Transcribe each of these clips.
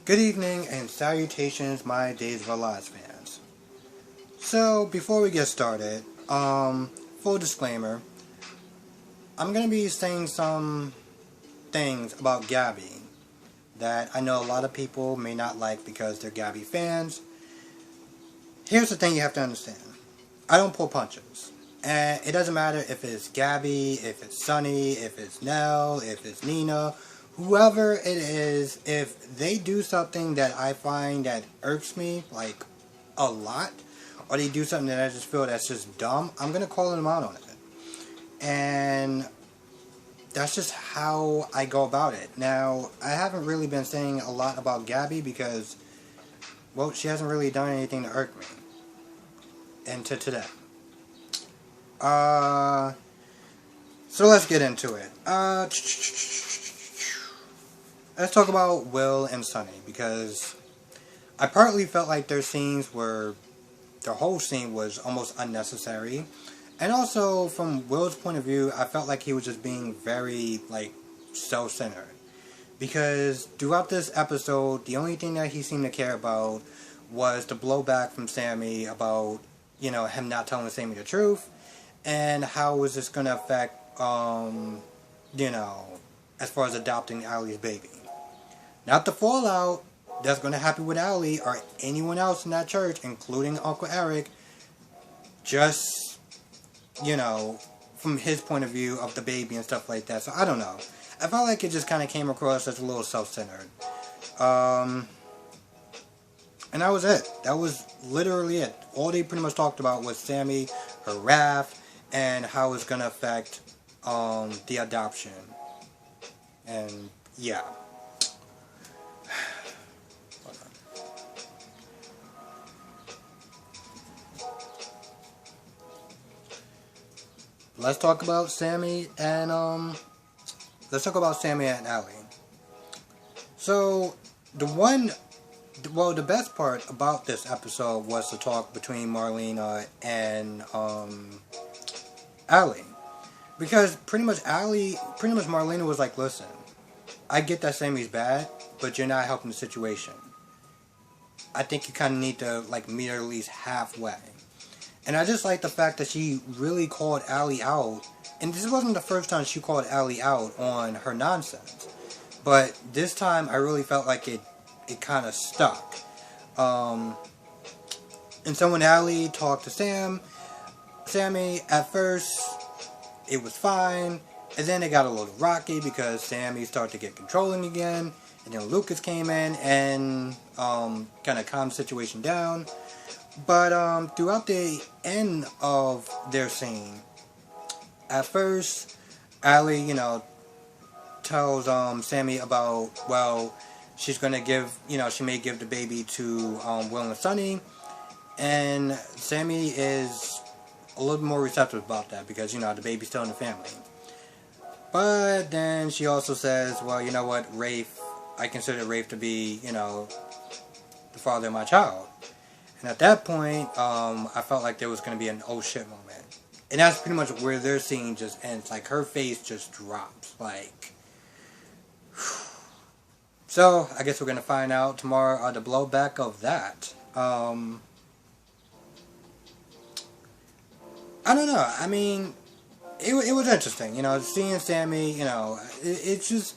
Good evening and salutations, my Days of Our Lives fans. So, before we get started, full disclaimer, I'm going to be saying some things about Gabi that I know a lot of people may not like because they're Gabi fans. Here's the thing you have to understand. I don't pull punches. And it doesn't matter if it's Gabi, if it's Sunny, if it's Nell, if it's Nina, whoever it is, if they do something that I find that irks me, like, a lot, or they do something that I just feel that's just dumb, I'm going to call them out on it. And that's just how I go about it. Now, I haven't really been saying a lot about Gabi because, well, she hasn't really done anything to irk me. Until today. So let's get into it. Let's talk about Will and Sunny, because I partly felt like their whole scene was almost unnecessary. And also, from Will's point of view, I felt like he was just being very, self-centered. Because throughout this episode, the only thing that he seemed to care about was the blowback from Sammy about, him not telling Sammy the truth, and how was this going to affect, as far as adopting Allie's baby. Not the fallout that's going to happen with Allie or anyone else in that church, including Uncle Eric, just, from his point of view of the baby and stuff like that. So, I don't know. I felt like it just kind of came across as a little self-centered. And that was it. That was literally it. All they pretty much talked about was Sammy, her wrath, and how it's going to affect the adoption. And, yeah. Let's talk about Sammy and Allie. So, the best part about this episode was the talk between Marlena and Allie. Because pretty much Marlena was like, listen, I get that Sammy's bad, but you're not helping the situation. I think you kind of need to, meet her at least halfway. And I just like the fact that she really called Allie out. And this wasn't the first time she called Allie out on her nonsense. But this time I really felt like it kind of stuck. And so when Allie talked to Sammy, at first it was fine. And then it got a little rocky because Sammy started to get controlling again. And then Lucas came in and kind of calmed the situation down. But throughout the end of their scene, at first, Allie, tells Sammy about, she's going to give, she may give the baby to Will and Sunny. And Sammy is a little bit more receptive about that because, the baby's still in the family. But then she also says, well, you know what, Rafe, I consider Rafe to be, the father of my child. And at that point, I felt like there was going to be an oh shit moment. And that's pretty much where their scene just ends. Her face just drops. So, I guess we're going to find out tomorrow the blowback of that. I don't know. I mean, it was interesting. Seeing Sammy, it's just,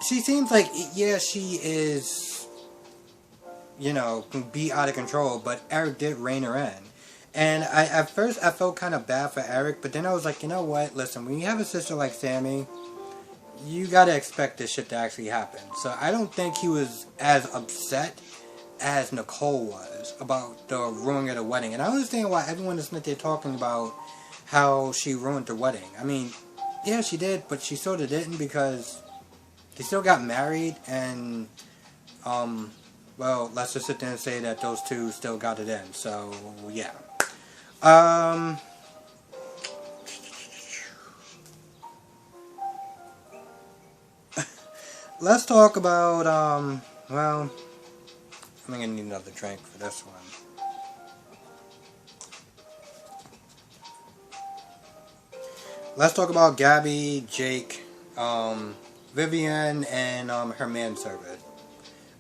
she seems like, yeah, she is, can be out of control, but Eric did rein her in. And at first I felt kind of bad for Eric, but then I was like, you know what, listen, when you have a sister like Sammy, you gotta expect this shit to actually happen. So I don't think he was as upset as Nicole was about the ruining of the wedding. And I understand why everyone is there talking about how she ruined the wedding. I mean, yeah, she did, but she sort of didn't because they still got married and, well, let's just sit there and say that those two still got it in. So, yeah. Let's talk about, well, I'm going to need another drink for this one. Let's talk about Gabi, Jake, Vivian, and her manservant.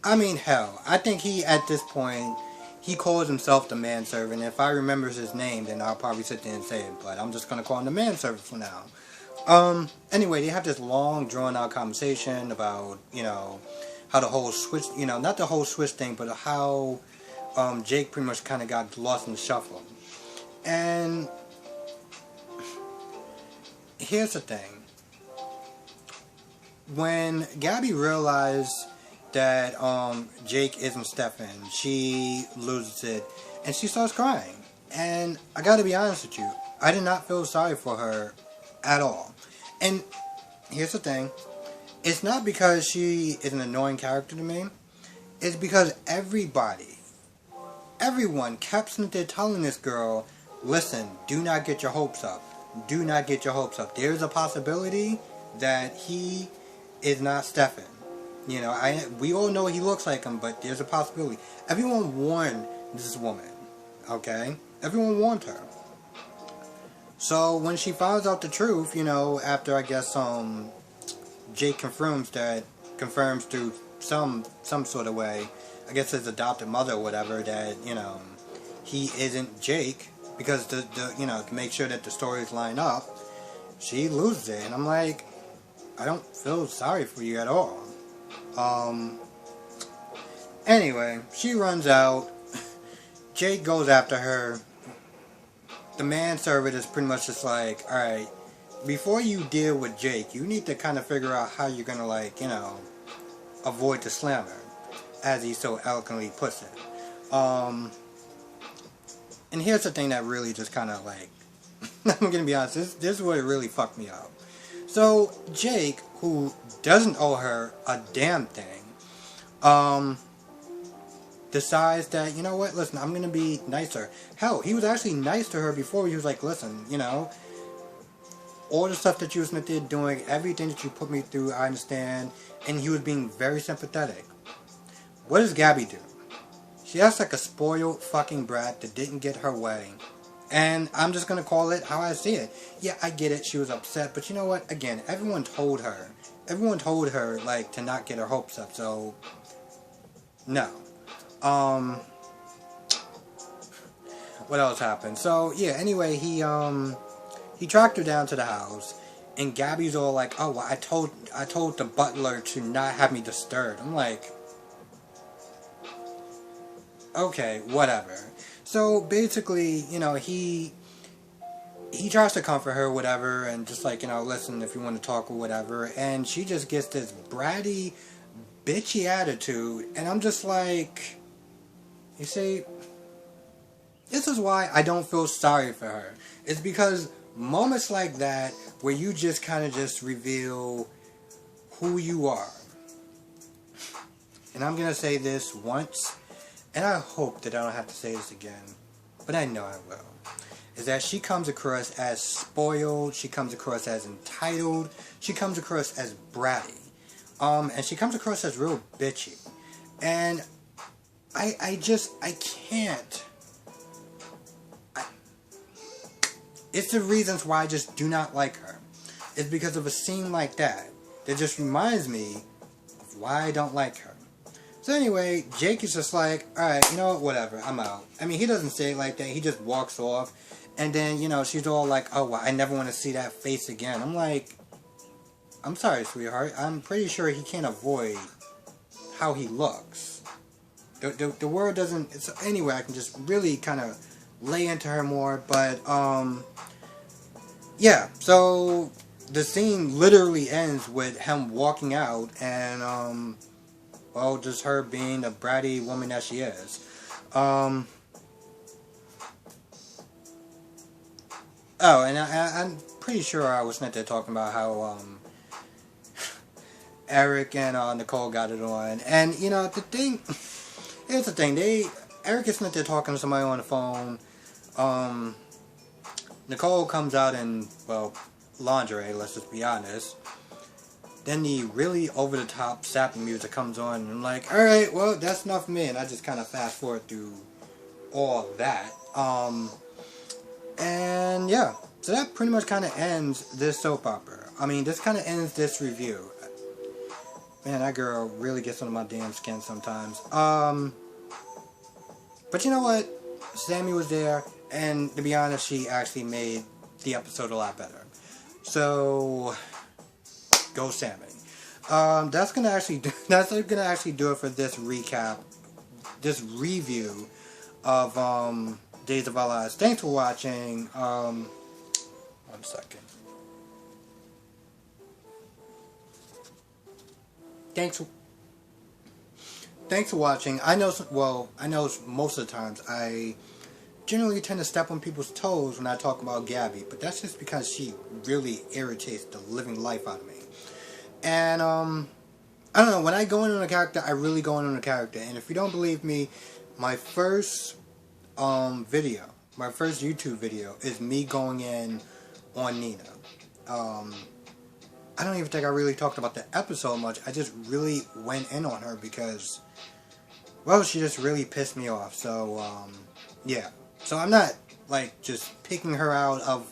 I mean, hell, I think he, at this point, he calls himself the manservant. If I remember his name, then I'll probably sit there and say it, but I'm just gonna call him the manservant for now. Anyway, they have this long, drawn-out conversation about, how the whole Switch, not the whole Switch thing, but how, Jake pretty much kind of got lost in the shuffle. And here's the thing. When Gabi realized that Jake isn't Stefan, she loses it and she starts crying. And I gotta be honest with you, I did not feel sorry for her at all. And here's the thing, it's not because she is an annoying character to me, it's because everyone kept sitting there telling this girl, listen, do not get your hopes up. Do not get your hopes up. There's a possibility that he is not Stefan. We all know he looks like him, but there's a possibility. Everyone warned this woman, okay? Everyone warned her. So when she finds out the truth, after I guess Jake confirms through some sort of way, I guess his adopted mother or whatever, that he isn't Jake, because to make sure that the stories line up, she loses it, and I'm like, I don't feel sorry for you at all. Anyway, she runs out. Jake goes after her. The manservant is pretty much just like, alright, before you deal with Jake, you need to kind of figure out how you're gonna, avoid the slammer, as he so eloquently puts it. And here's the thing that really just kind of, I'm gonna be honest, this is what it really fucked me up. So, Jake, who doesn't owe her a damn thing, decides that, you know what, listen, I'm going to be nicer. Hell, he was actually nice to her before. He was like, listen, all the stuff that you was there doing, everything that you put me through, I understand. And he was being very sympathetic. What does Gabi do? She acts like a spoiled fucking brat that didn't get her way. And I'm just going to call it how I see it. Yeah, I get it. She was upset. But you know what? Again, everyone told her, to not get her hopes up. So, no. What else happened? So, yeah, anyway, he tracked her down to the house. And Gabi's all like, oh, well, I told the butler to not have me disturbed. I'm like, okay, whatever. So basically, he tries to comfort her, whatever, and just listen, if you want to talk or whatever, and she just gets this bratty, bitchy attitude, and I'm just like, you see, this is why I don't feel sorry for her. It's because moments like that, where you just kind of just reveal who you are, and I'm going to say this once, and I hope that I don't have to say this again, but I know I will, is that she comes across as spoiled, she comes across as entitled, she comes across as bratty, and she comes across as real bitchy, and I can't, it's the reasons why I just do not like her. It's because of a scene like that just reminds me of why I don't like her. So anyway, Jake is just like, alright, you know what, whatever, I'm out. I mean, he doesn't say it like that, he just walks off. And then, she's all like, oh, well, I never want to see that face again. I'm like, I'm sorry, sweetheart. I'm pretty sure he can't avoid how he looks. The world doesn't... So anyway, I can just really kind of lay into her more. But, yeah. So, the scene literally ends with him walking out and, well, just her being the bratty woman that she is. Oh, and I'm pretty sure I was not there talking about how, Eric and, Nicole got it on. And, the thing, here's the thing, Eric is not there talking to somebody on the phone. Nicole comes out in, well, lingerie, let's just be honest. Then the really over-the-top sapping music comes on, and I'm like, alright, well, that's enough for me, and I just kind of fast forward through all that. And yeah, so that pretty much kind of ends this soap opera. I mean, this kind of ends this review. Man, that girl really gets under my damn skin sometimes. But you know what? Sammy was there, and to be honest, she actually made the episode a lot better. So, go Sammy. That's gonna actually do it for this recap, this review of Days of Our Lives. Thanks for watching. 1 second. Thanks for watching. I know most of the times I generally tend to step on people's toes when I talk about Gabi, but that's just because she really irritates the living life out of me. And I don't know, when I go in on a character, I really go in on a character. And if you don't believe me, my first my first YouTube video is me going in on Nina. I don't even think I really talked about the episode much. I just really went in on her because, well, she just really pissed me off. So, yeah. So I'm not, like, just picking her out of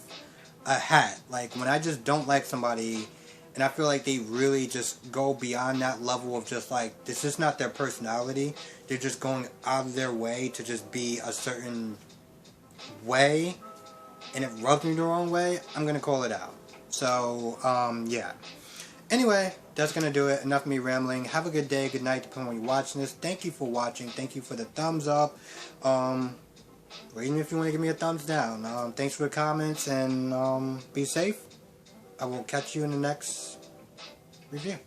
a hat. Like, when I just don't like somebody, and I feel like they really just go beyond that level of just, like, this is not their personality. They're just going out of their way to just be a certain way, and it rubs me the wrong way, I'm going to call it out. So, yeah. Anyway, that's going to do it. Enough of me rambling. Have a good day, good night, depending on when you're watching this. Thank you for watching. Thank you for the thumbs up. Or even if you want to give me a thumbs down. Thanks for the comments, and be safe. I will catch you in the next review.